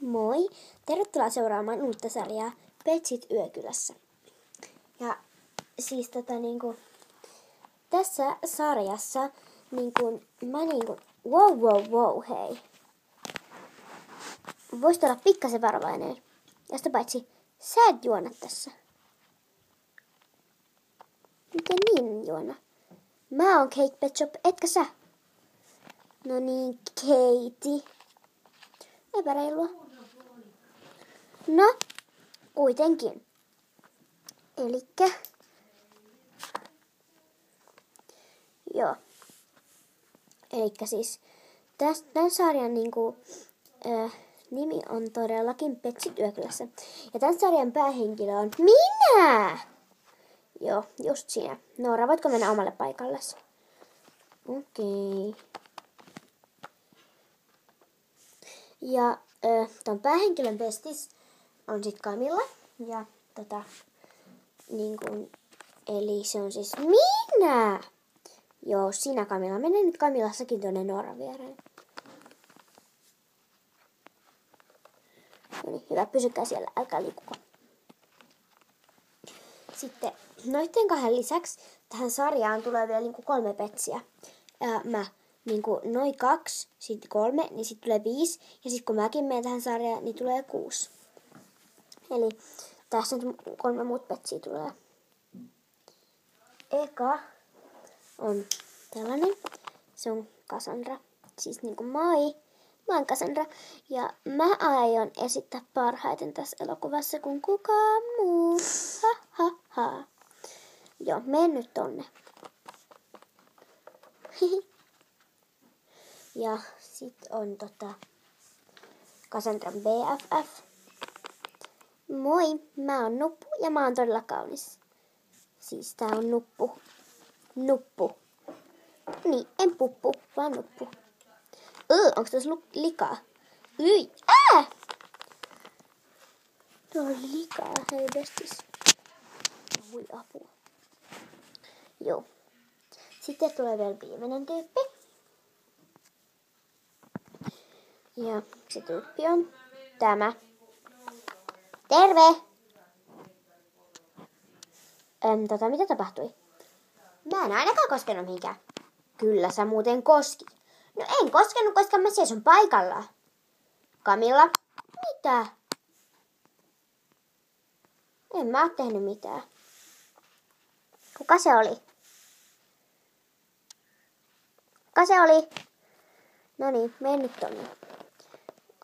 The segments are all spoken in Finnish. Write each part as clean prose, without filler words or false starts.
Moi! Tervetuloa seuraamaan uutta sarjaa Petsit Yökylässä. Ja siis tässä sarjassa wow hei. Voisit olla pikkasen varovainen. Ja sitä paitsi, sä et juona tässä. Miten niin juona? Mä oon Kate Pet Shop, etkä sä? No niin, Katie. Epäreilua. No, kuitenkin. Elikkä. Joo. Elikkä siis tämän sarjan nimi on todellakin Petsit Yökylässä. Ja tämän sarjan päähenkilö on minä! Joo, just siinä. Noora, voitko mennä omalle paikalles? Okei. Ja ton päähenkilön bestis on sit Camilla. Ja eli se on siis minä! Joo, sinä Camilla. Mene nyt Camillassakin tuonne Nooran viereen. No niin, hyvä, pysykää siellä, älkää liikkuko. Sitten noitten kahden lisäksi tähän sarjaan tulee vielä 3 petsiä. Mä noin 2, sitten 3, niin sitten tulee 5. Ja sitten kun mäkin menen tähän sarjaan, niin tulee 6. Eli tässä on 3 muut petsiä tulee. Eka on tällainen. Se on Cassandra. Siis moi. Mä oon Cassandra. Ja mä aion esittää parhaiten tässä elokuvassa kuin kukaan muu. Ha ha ha. Joo, mene nyt tonne. Ja sit on Cassandran BFF. Moi, mä oon Nuppu ja mä oon todella kaunis. Siis tää on Nuppu. Nuppu. Niin, en puppu, vaan Nuppu. Onks tässä likaa? Tuo oli likaa, hei bestis. Ui apua. Joo. Sitten tulee vielä viimeinen tyyppi. Ja se tyyppi on tämä. Terve! Mitä tapahtui? Mä en ainakaan koskenut mihinkään. Kyllä sä muuten koskit. No en koskenut, koska mä seison paikallaan. Camilla? Mitä? En mä oo tehnyt mitään. Kuka se oli? Kuka se oli? Noniin, mene nyt tonne.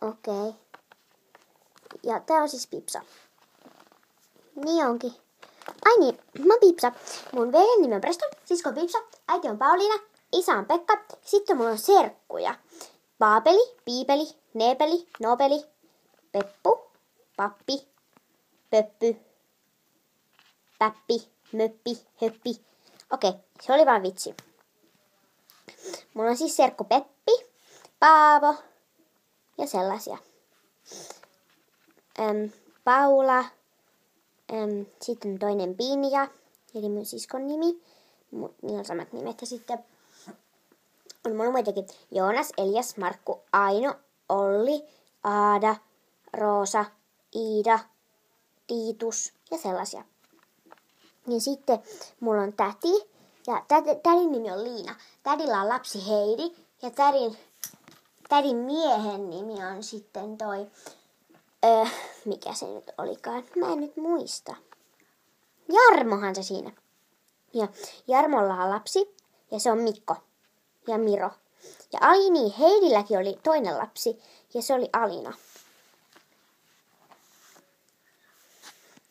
Okei. Ja tää on siis Pipsa. Niin onkin. Ai niin, mä oon Pipsa. Mun veljen nimi on Preston, sisko Pipsa, äiti on Pauliina, isä on Pekka, sitten mulla on serkkuja. Paapeli, Piipeli, Neepeli, Nopeli, Peppu, Pappi, Pöppy, Päppi, Möppi, Höppi. Okei, se oli vaan vitsi. Mulla on siis serkku Peppi, Paavo ja sellaisia. Paula. Sitten on toinen Pinja, eli mun siskon nimi. Niillä on samat nimet. Ja sitten on mulla muitakin. Joonas, Elias, Markku, Aino, Olli, Aada, Roosa, Iida, Tiitus ja sellaisia. Ja sitten mulla on täti. Ja tädin nimi on Liina. Tädillä on lapsi Heidi. Ja tädin miehen nimi on sitten toi... mikä se nyt olikaan? Mä en nyt muista. Jarmohan se siinä. Ja Jarmolla on lapsi. Ja se on Mikko. Ja Miro. Ja Heidilläkin oli toinen lapsi. Ja se oli Alina.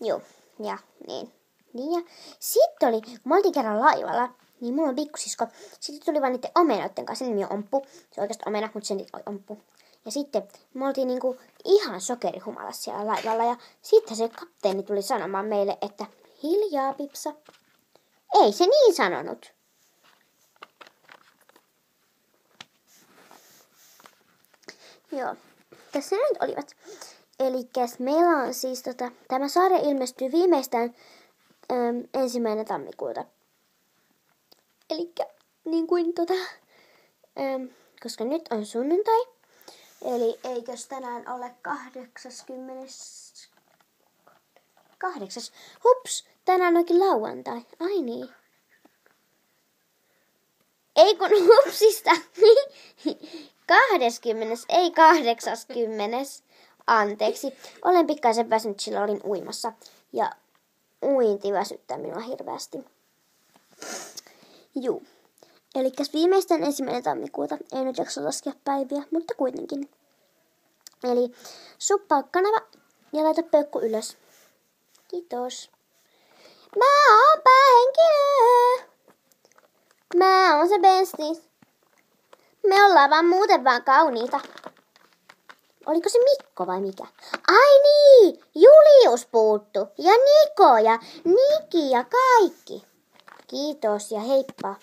Joo. Ja niin. Ja sitten oli, kun me oltiin kerran laivalla, niin mulla on pikkusisko. Sitten tuli vaan niiden omenoiden kanssa. Sen nimi on Omppu. Se on oikeastaan omena, mutta sen nimi oli Omppu. Ja sitten me oltiin ihan sokerihumalassa siellä laivalla. Ja sitten se kapteeni tuli sanomaan meille, että hiljaa Pipsa. Ei se niin sanonut. Joo, tässä ne nyt olivat. Elikkäs meillä on siis tämä sarja ilmestyy viimeistään 1. tammikuuta. Elikkä koska nyt on sunnuntai. Eli eikös tänään ole 8. Hups, tänään onkin lauantai. Ai niin. Ei kun hupsista. 20, ei 80. Anteeksi. Olen pikkaisen väsynyt, sillä olin uimassa. Ja uinti väsyttää minua hirveästi. Juu. Elikkäs viimeisten 1. tammikuuta. Ei nyt jaksa laskea päiviä, mutta kuitenkin. Eli suppaa kanava ja laita peukku ylös. Kiitos. Mä oon päähenkilö. Mä oon se bestis. Me ollaan vaan kauniita. Oliko se Mikko vai mikä? Ai niin! Julius puuttu. Ja Niko ja Niki ja kaikki. Kiitos ja heippa.